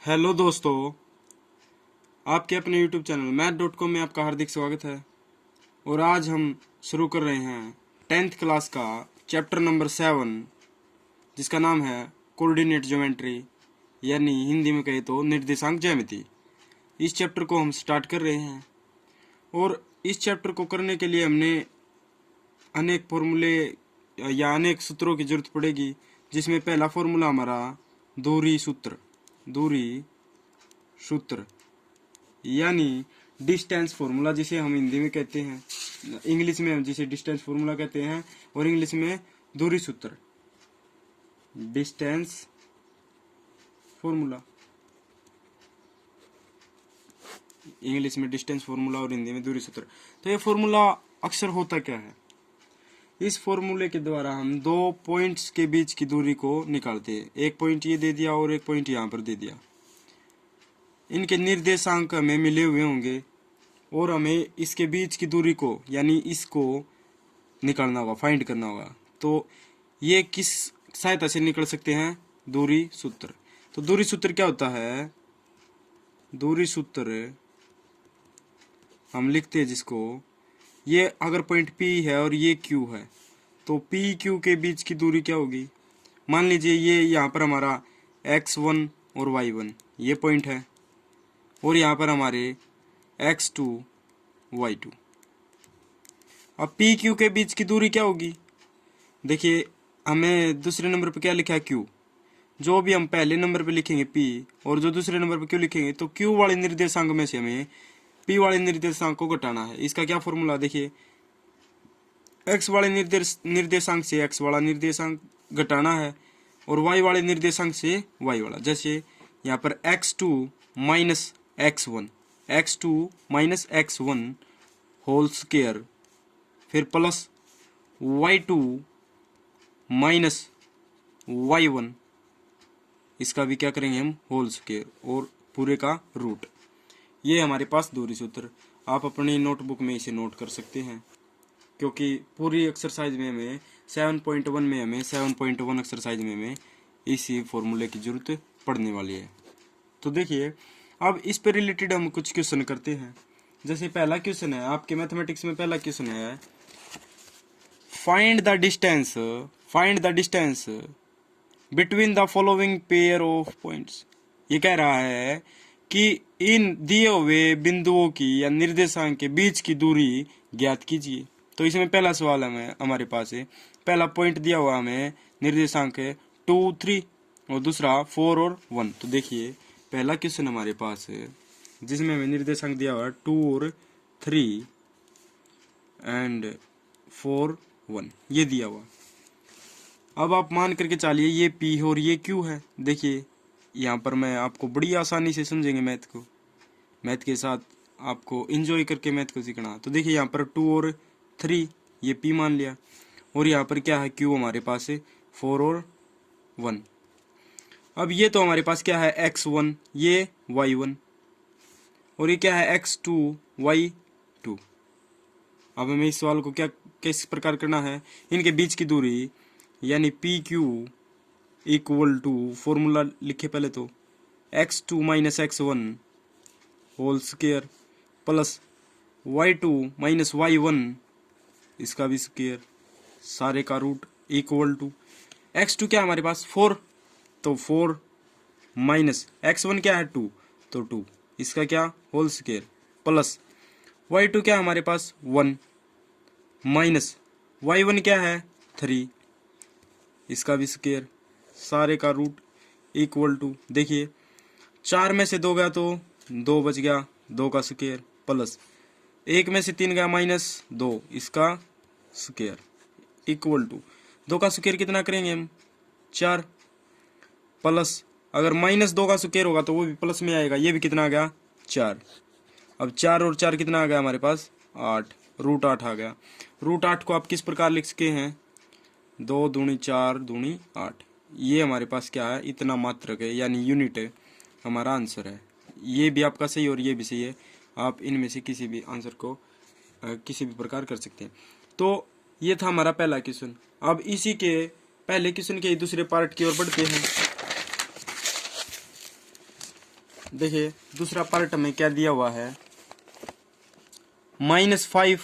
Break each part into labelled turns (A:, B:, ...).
A: Hello दोस्तों, आपके अपने यूट्यूब चैनल math.com में आपका हार्दिक स्वागत है। और आज हम शुरू कर रहे हैं 10th क्लास का चैप्टर नंबर 7, जिसका नाम है कोऑर्डिनेट ज्योमेट्री, यानी हिंदी में कहे तो निर्देशांक ज्यामिति। इस चैप्टर को हम स्टार्ट कर रहे हैं और इस चैप्टर को करने के लिए हमने अनेक फॉर्मूले या अनेक सूत्रों की जरूरत पड़ेगी, जिसमें पहला फॉर्मूला हमारा दूरी सूत्र यानी डिस्टेंस फॉर्मूला, जिसे हम हिंदी में कहते हैं, इंग्लिश में हम जिसे डिस्टेंस फॉर्मूला कहते हैं और इंग्लिश में दूरी सूत्र, डिस्टेंस फॉर्मूला, इंग्लिश में डिस्टेंस फॉर्मूला और हिंदी में दूरी सूत्र। तो ये फॉर्मूला अक्सर होता क्या है? इस फॉर्मूले के द्वारा हम दो पॉइंट्स के बीच की दूरी को निकालते हैं। एक पॉइंट ये दे दिया और एक पॉइंट यहाँ पर दे दिया। इनके निर्देशांक हमें मिले हुए होंगे और हमें इसके बीच की दूरी को यानी इसको निकालना होगा, फाइंड करना होगा। तो ये किस सहायता से निकल सकते हैं? दूरी सूत्र। तो दूरी सूत्र क्या होता है? दूरी सूत्र हम लिखते हैं जिसको, ये अगर पॉइंट P है और ये Q है, तो P Q के बीच की दूरी क्या होगी? मान लीजिए ये यहाँ पर हमारा x1 और y1 ये पॉइंट है और यहाँ पर हमारे x2 y2। अब P Q के बीच की दूरी क्या होगी? देखिए, हमें दूसरे नंबर पर क्या लिखा है? Q। जो भी हम पहले नंबर पे लिखेंगे P और जो दूसरे नंबर पे Q लिखेंगे, तो Q वाले निर्देशांक में से हमें P वाले निर्देशांक को घटाना है। इसका क्या फॉर्मूला? देखिए, x वाले निर्देशांक से x वाला निर्देशांक घटाना है और y वाले निर्देशांक से y वाला। जैसे यहाँ पर x2 minus x1 whole square, फिर प्लस y2 माइनस y1, इसका भी क्या करेंगे हम? होल स्क्वायर और पूरे का रूट। ये हमारे पास दूरी सूत्र। आप अपनी नोटबुक में इसे नोट कर सकते हैं, क्योंकि पूरी एक्सरसाइज में हमें 7.1 एक्सरसाइज में हमें इसी फॉर्मूले की जरूरत पड़ने वाली है। तो देखिए, अब इस पे रिलेटेड हम कुछ क्वेश्चन करते हैं। जैसे पहला क्वेश्चन है आपके मैथमेटिक्स में, पहला क्वेश्चन है find the distance between the following pair of points. ये कह रहा है कि इन दिए हुए बिंदुओं की या निर्देशांक के बीच की दूरी ज्ञात कीजिए। तो इसमें पहला सवाल हमारे पास है, पहला पॉइंट दिया हुआ हमें निर्देशांक है 2, 3 और दूसरा 4 और 1। तो देखिए, पहला क्वेश्चन हमारे पास है जिसमें हमें निर्देशांक दिया हुआ है 2 और 3 एंड 4, 1 ये दिया हुआ। अब आप मान करके चलिए ये P है और ये Q है। देखिए, यहाँ पर मैं आपको बड़ी आसानी से समझेंगे मैथ के साथ आपको एंजॉय करके मैथ को सीखना। तो देखिए, यहाँ पर 2 और 3 ये P मान लिया और यहाँ पर क्या है? Q हमारे पास है 4 और 1। अब ये तो हमारे पास क्या है? x1, ये y1 और ये क्या है? x2 y2। अब हमें इस सवाल को क्या किस प्रकार करना है? इनके बीच की दूरी यानी PQ इक्वल टू, फॉर्मूला लिखे पहले तो, x2 minus x1 whole square plus y2 minus y1 इसका भी स्क्वायर, सारे का रूट, इक्वल टू x2 क्या है हमारे पास? 4, तो 4 माइनस x1 क्या है? 2, तो 2 इसका क्या? होल स्क्वायर प्लस y2 क्या है हमारे पास? 1 माइनस y1 क्या है? 3 इसका भी स्क्वायर, सारे का रूट, इक्वल टू, देखिए 4 में से 2 गया तो 2 बच गया, 2 का स्क्वायर प्लस 1 में से 3 गया माइनस 2 इसका स्क्वायर, इक्वल टू 2 का स्क्वायर कितना करेंगे हम? 4 प्लस, अगर माइनस 2 का स्क्वायर होगा तो वो भी प्लस में आएगा। ये भी कितना आ गया? 4। अब 4 और 4 कितना आ गया हमारे पास? 8, रूट 8 आ गया। रूट 8 को आप किस प्रकार लिख सके हैं? 2 दूनी 4 दूनी 8। ये हमारे पास क्या है? इतना मात्रक है, यानी यूनिट है, हमारा आंसर है। ये भी आपका सही और ये भी सही है। आप इनमें से किसी भी आंसर को किसी भी प्रकार कर सकते हैं। तो ये था हमारा पहला क्वेश्चन। अब इसी के पहले क्वेश्चन के दूसरे पार्ट की ओर बढ़ते हैं। देखिए दूसरा पार्ट में क्या दिया हुआ है, -5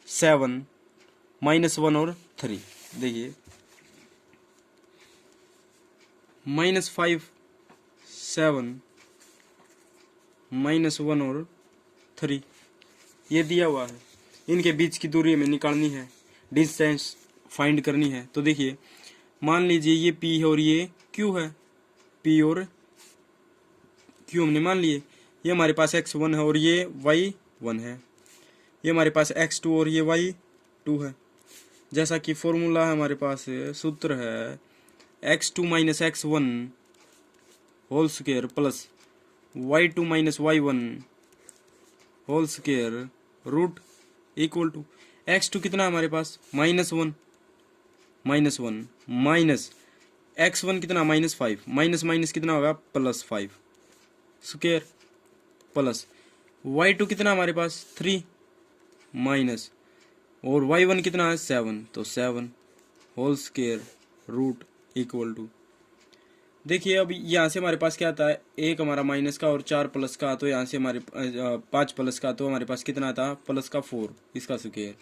A: 7 -1 और 3। देखिए -5 7 -1 और 3 ये दिया हुआ है। इनके बीच की दूरी हमें निकालनी है, डिस्टेंस फाइंड करनी है। तो देखिए मान लीजिए ये P है और ये Q है। P और Q हमने मान लिए। ये हमारे पास x1 है और ये y1 है। ये हमारे पास x2 और ये y2 है। जैसा कि फॉर्मूला है हमारे पास, सूत्र है x2 minus x1 whole square plus y2 minus y1 whole square root equal to x2 कितना हमारे पास -1 माइनस x1 कितना -5 माइनस माइनस कितना होगा +5 स्क्वायर प्लस y2 कितना हमारे पास 3 माइनस और y1 कितना है 7 तो 7 whole square root equal to. देखिए अब यहाँ से हमारे पास क्या आता है, एक हमारा माइनस का और 4 प्लस का, तो यहाँ से हमारे 5 प्लस का, तो हमारे पास कितना आता प्लस का 4 इसका स्क्वायर।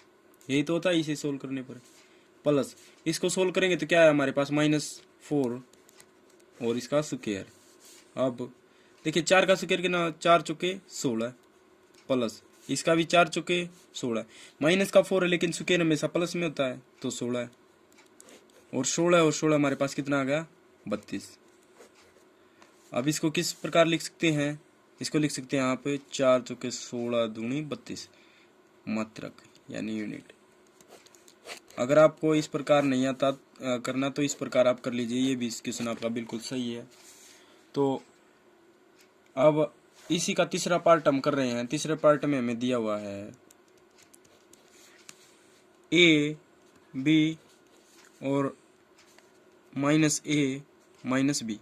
A: यही तो होता है इसे सोल्व करने पर। प्लस इसको सोल्व करेंगे तो क्या है हमारे पास -4 और इसका स्क्वायर। अब देखिए 4 का स्क्वायर कितना, 4 चुके 16 प्लस इसका भी 4 चुके 16, माइनस का 4 है लेकिन स्क्वायर हमेशा प्लस में होता है तो 16 है और 16 हमारे पास कितना आ गया 32। अब इसको किस प्रकार लिख सकते हैं, इसको लिख सकते हैं यहाँ पे 4 चुके 16 दूनी 32 मात्रक यानी यूनिट। अगर आपको इस प्रकार नहीं आता करना तो इस प्रकार आप कर लीजिए, ये भी क्वेश्चन आपका बिल्कुल सही है। तो अब इसी का तीसरा पार्ट हम कर रहे हैं। तीसरे पार्ट में हमें दिया हुआ है a b और -a -b,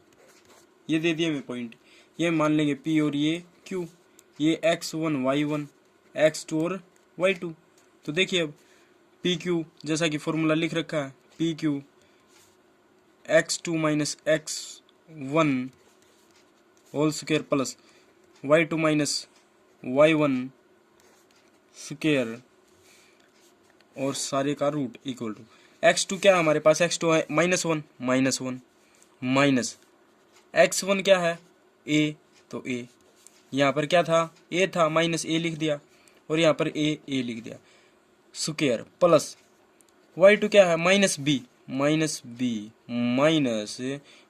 A: ये दे दिए हमें पॉइंट। ये मान लेंगे p और ये q, ये x1 y1 x2 और y2। तो देखिए अब पी क्यू जैसा कि फॉर्मूला लिख रखा है, P Q x2 minus x1 whole square plus y2 minus y1 square और सारे का रूट इक्वल टू x2 क्या है हमारे पास, x2 है -1 माइनस x1 क्या है a, तो a यहाँ पर क्या था a था -a लिख दिया और यहाँ पर a लिख दिया स्क्वायर प्लस y2 क्या है -b माइनस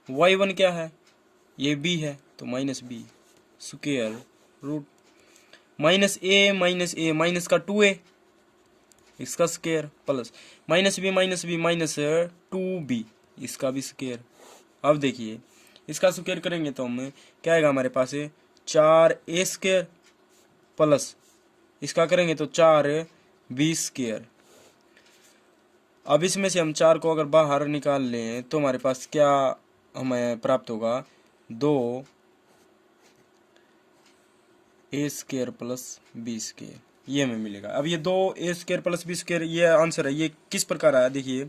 A: y1 क्या है ये b है तो -b square root -a minus का 2a इसका square plus -b minus 2b इसका भी स्क्वायर। अब देखिए इसका स्क्वायर करेंगे तो हम क्या आएगा हमारे पास 4a स्क्वायर प्लस इसका करेंगे तो 4b स्क्वायर। अब इसमें से हम 4 को अगर बाहर निकाल लें तो हमारे पास क्या हमें प्राप्त होगा 2a square plus b square, ये हमें मिलेगा। अब ये 2a square plus b square ये आंसर है। ये किस प्रकार आया देखिए,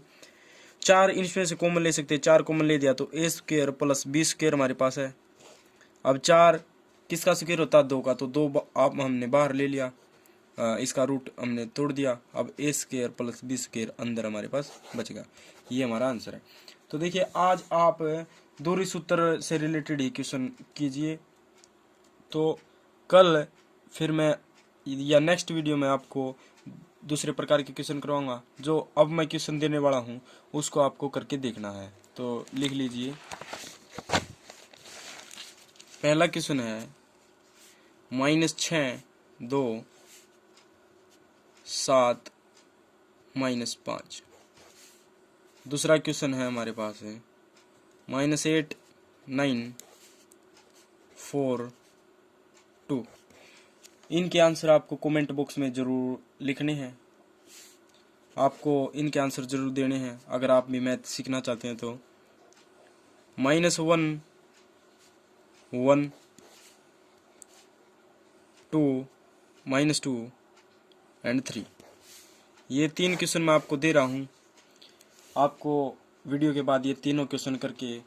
A: 4 इसमें से कॉमन ले सकते हैं, 4 कॉमन ले दिया तो a square plus b square हमारे पास है। अब 4 किसका स्क्वायर होता है 2 का, तो 2 आप हमने बाहर ले लिया, इसका रूट हमने तोड़ दिया। अब a square plus b square अंदर हमारे पास बचेगा, ये हमारा आंसर है। तो देखिए आज आप दूरी सूत्र से रिलेटेड ही क्वेश्चन कीजिए। तो कल फिर मैं या नेक्स्ट वीडियो में आपको दूसरे प्रकार के क्वेश्चन करवाऊंगा। जो अब मैं क्वेश्चन देने वाला हूं उसको आपको करके देखना है। तो लिख लीजिए, पहला क्वेश्चन है -6 2 7 -5। दूसरा क्वेश्चन है हमारे पास है -8 9 4 2। इनके आंसर आपको कमेंट बॉक्स में ज़रूर लिखने हैं, आपको इनके आंसर ज़रूर देने हैं अगर आप भी मैथ सीखना चाहते हैं। तो -1 1 2 -2 एंड 3, ये 3 क्वेश्चन मैं आपको दे रहा हूँ। आपको वीडियो के बाद ये तीनों क्वेश्चन करके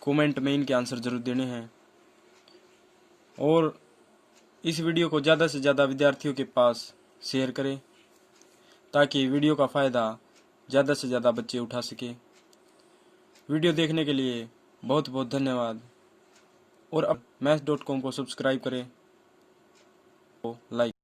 A: कमेंट में इनके आंसर ज़रूर देने हैं। और इस वीडियो को ज़्यादा से ज़्यादा विद्यार्थियों के पास शेयर करें ताकि वीडियो का फ़ायदा ज़्यादा से ज़्यादा बच्चे उठा सके। वीडियो देखने के लिए बहुत बहुत धन्यवाद। और अब maths.com को सब्सक्राइब करें, लाइक